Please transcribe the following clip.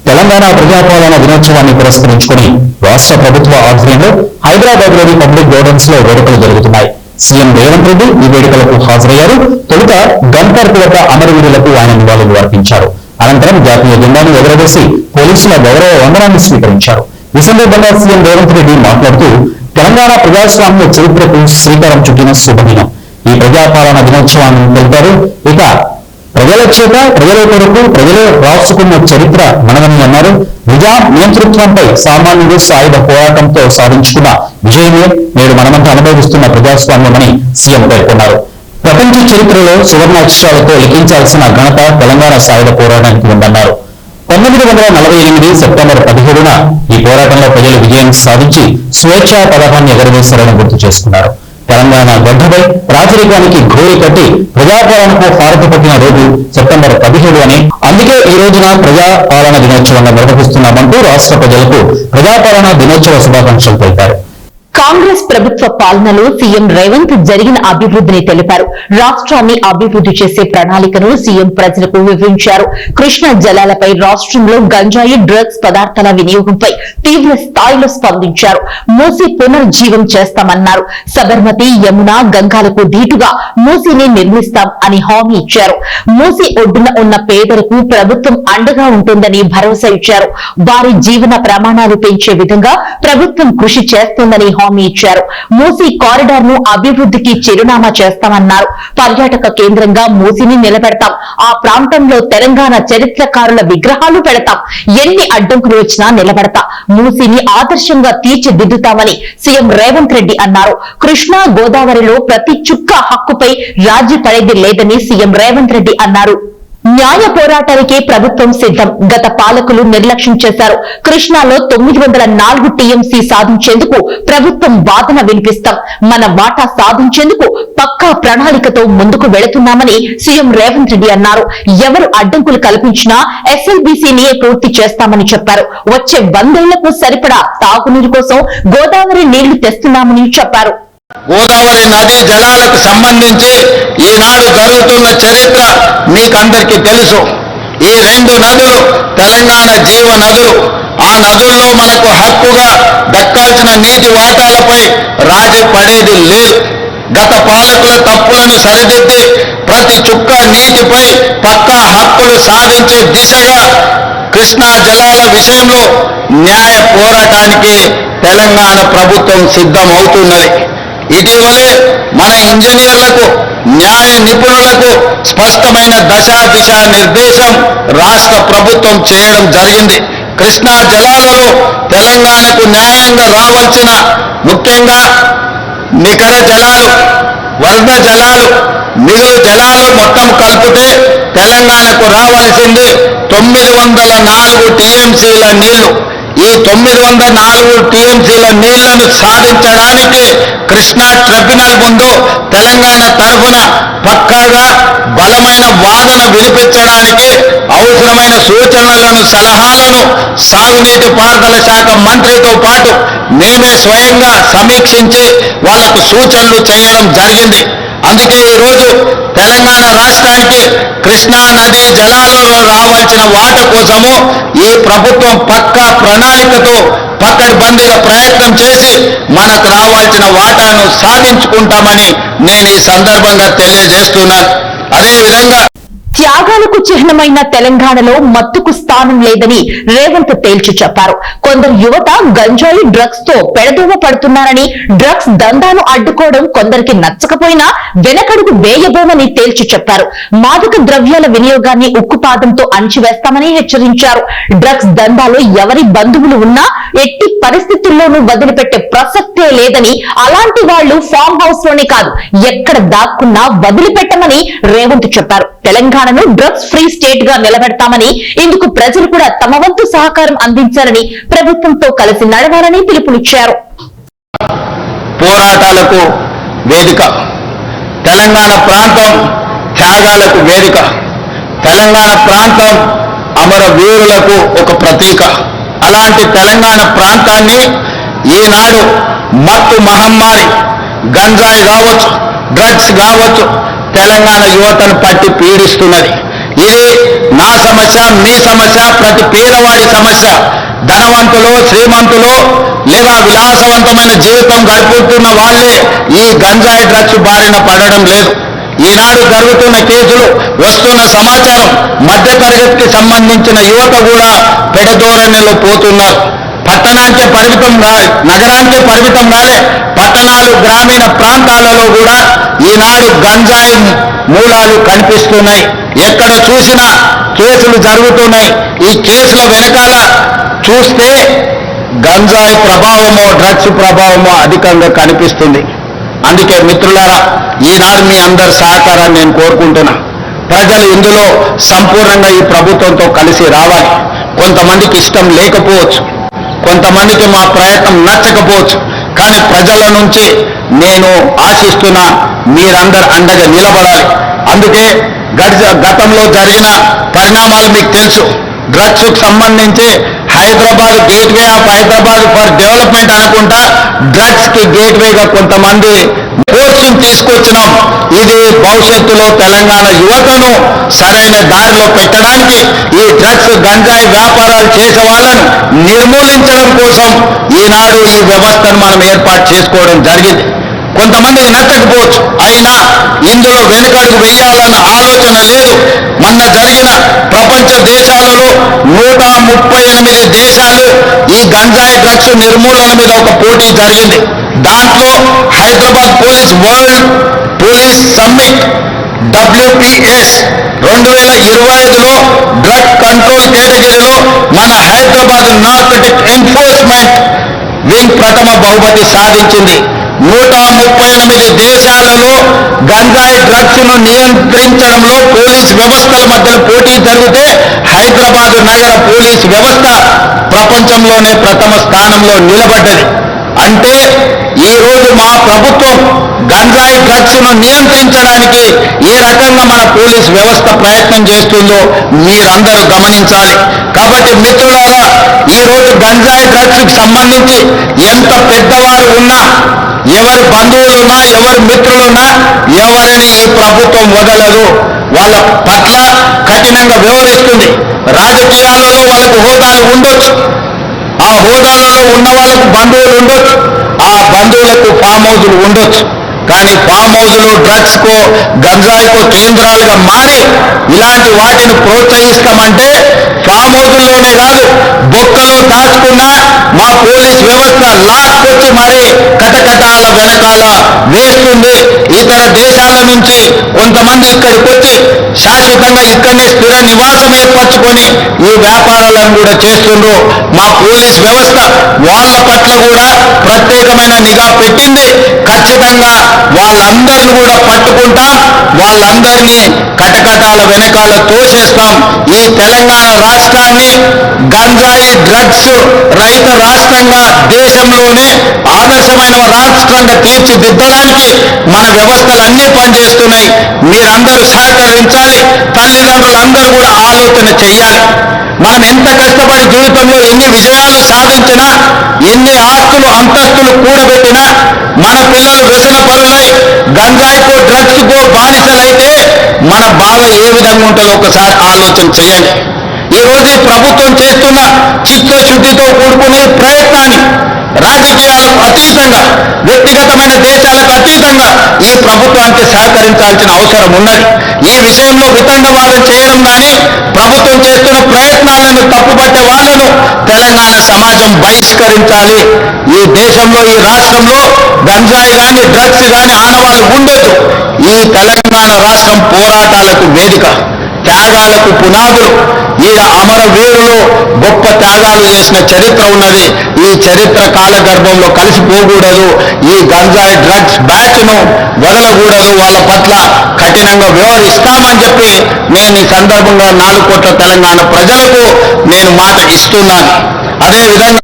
తెలంగాణ ప్రజాపాలన దినోత్సవాన్ని పురస్కరించుకుని రాష్ట్ర ప్రభుత్వ ఆధ్వర్యంలో హైదరాబాద్ లోని పబ్లిక్ గార్డెన్స్ లో వేడుకలు జరుగుతున్నాయి. సీఎం రేవంత్ రెడ్డి ఈ వేడుకలకు హాజరయ్యారు. తొలుత గన్ పార్క్ వద్ద అమరవీరులకు ఆయన నివాళులు అర్పించారు. అనంతరం జాతీయ జెండాను ఎగురవేసి పోలీసుల గౌరవ వందనాన్ని స్వీకరించారు. ఈ సందర్భంగా సీఎం రేవంత్ రెడ్డి మాట్లాడుతూ తెలంగాణ ప్రజాస్వామ్య చరిత్రకు శ్రీకారం చుట్టిన శుభదినం ఈ ప్రజాపాలన దినోత్సవాన్ని తెలిపారు. ఇక ప్రజల చేత ప్రజల కొరకు ప్రజలే రాసుకున్న చరిత్ర మనదని అన్నారు. నిజా నియంతృత్వంపై సామాన్యుడు సాయుధ పోరాటంతో సాధించుకున్న విజయమే నేడు మనమంతా అనుభవిస్తున్న ప్రజాస్వామ్యమని సీఎం పేర్కొన్నారు. ప్రపంచ చరిత్రలో సువర్ణాక్షరాలతో లిఖించాల్సిన ఘనత తెలంగాణ సాయుధ పోరాటానికి ఉందన్నారు. 1948 సెప్టెంబర్ 17న ఈ పోరాటంలో ప్రజలు విజయం సాధించి స్వేచ్ఛా పథకాన్ని ఎగరవేశారని గుర్తు చేసుకున్నారు. తెలంగాణ గడ్డపై రాజరికానికి ఘోరి కట్టి ప్రజాపాలనకు హారతి పట్టిన రోజు సెప్టెంబర్ 17 అని, అందుకే ఈ రోజున ప్రజాపాలన దినోత్సవంగా నిర్వహిస్తున్నామంటూ రాష్ట్ర ప్రజలకు ప్రజాపాలన దినోత్సవ శుభాకాంక్షలు తెలిపారు. కాంగ్రెస్ ప్రభుత్వ పాలనలో సీఎం రేవంత్ జరిగిన అభివృద్ధిని తెలిపారు. రాష్ట్రాన్ని అభివృద్ధి చేసే ప్రణాళికను సీఎం ప్రజలకు వివరించారు. కృష్ణా జలాలపై రాష్ట్రంలో గంజాయి డ్రగ్స్ పదార్థాల వినియోగంపై తీవ్ర స్థాయిలో స్పందించారు. మూసీ పునరుజ్జీవం చేస్తామన్నారు. సబర్మతి, యమున, గంగాలకు ధీటుగా మూసీని నిర్మిస్తాం అని హామీ ఇచ్చారు. మూసీ ఒడ్డున ఉన్న పేదలకు ప్రభుత్వం అండగా ఉంటుందని భరోసా ఇచ్చారు. వారి జీవన ప్రమాణాలు పెంచే విధంగా ప్రభుత్వం కృషి చేస్తోందని హామీ ఇచ్చారు. మూసీ కారిడార్ ను అభివృద్ధికి చిరునామా చేస్తామన్నారు. పర్యాటక కేంద్రంగా మూసీని నిలబెడతాం. ఆ ప్రాంతంలో తెలంగాణ చరిత్రకారుల విగ్రహాలు పెడతాం. ఎన్ని అడ్డంకులు వచ్చినా నిలబెడతా. మూసీని ఆదర్శంగా తీర్చిదిద్దుతామని సీఎం రేవంత్ రెడ్డి అన్నారు. కృష్ణా గోదావరిలో ప్రతి చుక్క హక్కుపై రాజీ పడేది లేదని సీఎం రేవంత్ రెడ్డి అన్నారు. న్యాయ పోరాటానికి ప్రభుత్వం సిద్ధం. గత పాలకులు నిర్లక్ష్యం చేశారు. కృష్ణాలో 904 టీఎంసీ సాధించేందుకు ప్రభుత్వం వాదన వినిపిస్తాం. మన వాటా సాధించేందుకు పక్కా ప్రణాళికతో ముందుకు వెళుతున్నామని సీఎం రేవంత్ రెడ్డి అన్నారు. ఎవరు అడ్డంకులు కల్పించినా ఎస్ఎల్బీసీని పూర్తి చేస్తామని చెప్పారు. వచ్చే 100 ఏళ్లకు సరిపడా తాగునీరు కోసం గోదావరి నీళ్లు తెస్తున్నామని చెప్పారు. గోదావరి నదీ జలాలకు సంబంధించి ఈనాడు జరుగుతున్న చరిత్ర మీకందరికీ తెలుసు. ఈ 2 నదులు తెలంగాణ జీవ నదులు. ఆ నదుల్లో మనకు హక్కుగా దక్కాల్సిన నీటి వాటాలపై రాజీ పడేది లేదు. గత పాలకుల తప్పులను సరిదిద్ది ప్రతి చుక్క నీటిపై పక్కా హక్కులు సాధించే దిశగా కృష్ణా జలాల విషయంలో న్యాయ పోరాటానికి తెలంగాణ ప్రభుత్వం సిద్ధమవుతున్నది. ఇటీవలే మన ఇంజనీర్లకు, న్యాయ నిపుణులకు స్పష్టమైన దిశ నిర్దేశం రాష్ట్ర ప్రభుత్వం చేయడం జరిగింది. కృష్ణా జలాలలో తెలంగాణకు న్యాయంగా రావాల్సిన ముఖ్యంగా నికర జలాలు, వరద జలాలు, మిగులు జలాలు మొత్తం కలిపితే తెలంగాణకు రావాల్సింది 904 టీఎంసీల నీళ్లు. ఈ 904 టీఎంసీల నీళ్లను సాధించడానికి కృష్ణా ట్రిబ్యునల్ ముందు తెలంగాణ తరఫున పక్కాగా బలమైన వాదన వినిపించడానికి అవసరమైన సూచనలను, సలహాలను సాగునీటి పారుదల శాఖ మంత్రితో పాటు నేనే స్వయంగా సమీక్షించి వాళ్లకు సూచనలు చేయడం జరిగింది. అందుకే ఈరోజు తెలంగాణ రాష్ట్రానికి కృష్ణా నదీ జలాలలో రావాల్సిన వాట కోసము ఈ ప్రభుత్వం పక్కా ప్రణాళికతో పకడ్బందీగా ప్రయత్నం చేసి మనకు రావాల్సిన వాటాను సాధించుకుంటామని నేను ఈ సందర్భంగా తెలియజేస్తున్నాను. అదేవిధంగా త్యాగాలకు చిహ్నమైన తెలంగాణలో మత్తుకు స్థానం లేదని రేవంత్ తేల్చి చెప్పారు. కొందరు యువత గంజాయి డ్రగ్స్ తో పెడదోవ పడుతున్నారని, డ్రగ్స్ దందాను అడ్డుకోవడం కొందరికి నచ్చకపోయినా వెనకడుగు వేయబోమని తేల్చి చెప్పారు. మాదక ద్రవ్యాల వినియోగాన్ని ఉక్కుపాదంతో అణిచివేస్తామని హెచ్చరించారు. డ్రగ్స్ దందాలో ఎవరి బంధువులు ఉన్నా ఎట్టి పరిస్థితుల్లోనూ వదిలిపెట్టే ప్రసక్తే లేదని, అలాంటి వాళ్లు ఫామ్ హౌస్ లోనే కాదు ఎక్కడ దాక్కున్నా వదిలిపెట్టమని రేవంత్ చెప్పారు. తెలంగాణను డ్రగ్స్ ఫ్రీ స్టేట్ గా నిలబెడతామని, ఇందుకు ప్రజలు కూడా తమ వంతు సహకారం అందించాలని, ప్రభుత్వంతో కలిసి నడవాలని పిలుపునిచ్చారు. పోరాటాలకు వేదిక తెలంగాణ ప్రాంతం, త్యాగాలకు వేదిక తెలంగాణ ప్రాంతం, అమరవీరులకు ఒక ప్రతీక. అలాంటి తెలంగాణ ప్రాంతాన్ని ఈనాడు మత్తు మహమ్మారి, గంజాయి కావచ్చు, డ్రగ్స్ కావచ్చు, తెలంగాణ యువతను పట్టి పీడిస్తున్నది. ఇది నా సమస్య, మీ సమస్య, ప్రతి పేదవాడి సమస్య. ధనవంతులు, శ్రీమంతులు లేదా విలాసవంతమైన జీవితం గడుపుతున్న వాళ్ళే ఈ గంజాయి డ్రగ్స్ బారిన పడడం లేదు. ఈనాడు జరుగుతున్న కేసులు, వస్తున్న సమాచారం, మధ్య తరగతికి సంబంధించిన యువత కూడా పెడధోరణిలో పోతున్నారు. పట్టణానికే పరిమితం కాదు, నగరానికే పరిమితం కాలే, పట్టణాలు, గ్రామీణ ప్రాంతాలలో కూడా ఈనాడు గంజాయి మూలాలు కనిపిస్తున్నాయి. ఎక్కడ చూసినా కేసులు జరుగుతున్నాయి. ఈ కేసుల వెనకాల చూస్తే గంజాయి ప్రభావమో, డ్రగ్స్ ప్రభావమో అధికంగా కనిపిస్తుంది. అందుకే మిత్రులారా, ఈనాడు మీ అందరి సహకారాన్ని నేను కోరుకుంటున్నా. ప్రజలు ఇందులో సంపూర్ణంగా ఈ ప్రభుత్వంతో కలిసి రావాలి. కొంతమందికి ఇష్టం లేకపోవచ్చు, కొంతమందికి మా ప్రయత్నం నచ్చకపోవచ్చు, కానీ ప్రజల నుంచి నేను ఆశిస్తున్నా మీరందరూ అండగా నిలబడాలి. అందుకే గతంలో జరిగిన పరిణామాలు మీకు తెలుసు. డ్రగ్స్కు సంబంధించి Hyderabad gateway of Hyderabad for development అనుకుంటా డ్రగ్స్ కి గేట్వేగా కొంతమంది కోర్సును తీసుకొచ్చినాం. ఇది భవిష్యత్తులో తెలంగాణ యువతను సరైన దారిలో పెట్టడానికి, ఈ డ్రగ్స్ గంజాయి వ్యాపారాలు చేసే వాళ్ళను నిర్మూలించడం కోసం ఈనాడు ఈ వ్యవస్థను మనం ఏర్పాటు చేసుకోవడం జరిగింది. కొంతమందికి నచ్చకపోవచ్చు, అయినా ఇందులో వెనుకడుగు వేయాలన్న ఆలోచన లేదు. మొన్న జరిగిన ప్రపంచ దేశాలలో 138 దేశాలు ఈ గంజాయి డ్రగ్స్ నిర్మూలన మీద ఒక పోటీ జరిగింది. దాంట్లో Hyderabad world police summit WPS 2025లో డ్రగ్ కంట్రోల్ కేటగిరీలో మన హైదరాబాద్ నార్కోటిక్ ఎన్ఫోర్స్మెంట్ వింగ్ ప్రథమ బహుమతి సాధించింది. 138 దేశాలలో గంజాయి డ్రగ్స్ ను నియంత్రించడంలో పోలీస్ వ్యవస్థల మధ్య పోటీ జరిగితే హైదరాబాద్ నగర పోలీస్ వ్యవస్థ ప్రపంచంలోనే ప్రథమ స్థానంలో నిలబడ్డది. అంటే ఈ రోజు మా ప్రభుత్వం గంజాయి డ్రగ్స్ ను నియంత్రించడానికి ఏ రకంగా మన పోలీస్ వ్యవస్థ ప్రయత్నం చేస్తుందో మీరందరూ గమనించాలి. కాబట్టి మిత్రులారా, ఈ రోజు గంజాయి డ్రగ్స్ కి సంబంధించి ఎంత పెద్దవారు ఉన్నా, ఎవరి బంధువులున్నా, ఎవరి మిత్రులున్నా, ఎవరిని ఈ ప్రభుత్వం వదలదు. వాళ్ళ పట్ల కఠినంగా వ్యవహరిస్తుంది. రాజకీయాలలో వాళ్ళకు హోదాలు ఉండొచ్చు, ఆ హోదాలలో ఉన్న వాళ్ళకు బంధువులు ఉండొచ్చు, ఆ బంధువులకు ఫామ్ హౌజులు ఉండొచ్చు. కానీ ఫామ్ హౌజులు డ్రగ్స్ కో, గంజాయికో కేంద్రాలుగా మారి ఇలాంటి వాటిని ప్రోత్సహిస్తామంటే ఫామ్ హౌజుల్లోనే కాదు, బొక్కలో దాచుకున్న మా పోలీస్ వ్యవస్థ లాక్కొచ్చి మరి కటకటాల వెనకాల వేస్తుంది. ఇతర దేశాల నుంచి కొంతమంది ఇక్కడికి వచ్చి శాశ్వతంగా ఇక్కడనే స్థిర నివాసం ఏర్పరచుకొని ఈ వ్యాపారాలను కూడా చేస్తుండ్రు. మా పోలీస్ వ్యవస్థ వాళ్ళ పట్ల కూడా ప్రత్యేకమైన నిఘా పెట్టింది. ఖచ్చితంగా వాళ్ళందరిని కూడా పట్టుకుంటాం, వాళ్ళందరినీ కటకటాల వెనకాల తోసేస్తాం. ఈ తెలంగాణ రాష్ట్రాన్ని గంజాయి డ్రగ్స్ రహిత రాష్ట్రంగా, దేశంలోనే ఆదర్శమైన రాష్ట్రంగా తీర్చిదిద్దడానికి మన వ్యవస్థలన్నీ పనిచేస్తున్నాయి. మీరందరూ సహకరించాలి. తల్లిదండ్రులందరూ కూడా ఆలోచన చేయాలి. మనం ఎంత కష్టపడి జీవితంలో ఎన్ని విజయాలు సాధించినా, ఎన్ని ఆస్తులు అంతస్తులు కూడబెట్టినా, మన పిల్లలు వ్యసన పరులై గంజాయికో డ్రగ్స్కో బానిసలైతే మన బాధ ఏ విధంగా ఉంటుందో ఒకసారి ఆలోచన చేయండి. ఈ రోజు ఈ ప్రభుత్వం చేస్తున్న చిత్తశుద్ధితో కూడుకునే ప్రయత్నాన్ని రాజకీయాలకు అతీతంగా, వ్యక్తిగతమైన దేశాలకు అతీతంగా ఈ ప్రభుత్వానికి సహకరించాల్సిన అవసరం ఉన్నది. ఈ విషయంలో వితండవాదం చేయడం కానీ, ప్రభుత్వం చేస్తున్న ప్రయత్నాలను తప్పుపట్టే వాళ్లను తెలంగాణ సమాజం బహిష్కరించాలి. ఈ దేశంలో, ఈ రాష్ట్రంలో గంజాయి కానీ, డ్రగ్స్ కానీ ఆనవాళ్ళు ఉండొద్దు. ఈ తెలంగాణ రాష్ట్రం పోరాటాలకు వేదిక, త్యాగాలకు పునాదులు. ఈ అమరవీరులు గొప్ప త్యాగాలు చేసిన చరిత్ర ఉన్నది. ఈ చరిత్ర కాలగర్భంలో కలిసిపోకూడదు. ఈ గంజాయి డ్రగ్స్ బ్యాచ్ ను వదలకూడదు. వాళ్ళ పట్ల కఠినంగా వ్యవహరిస్తామని చెప్పి నేను ఈ సందర్భంగా 4 కోట్ల తెలంగాణ ప్రజలకు నేను మాట ఇస్తున్నాను. అదేవిధంగా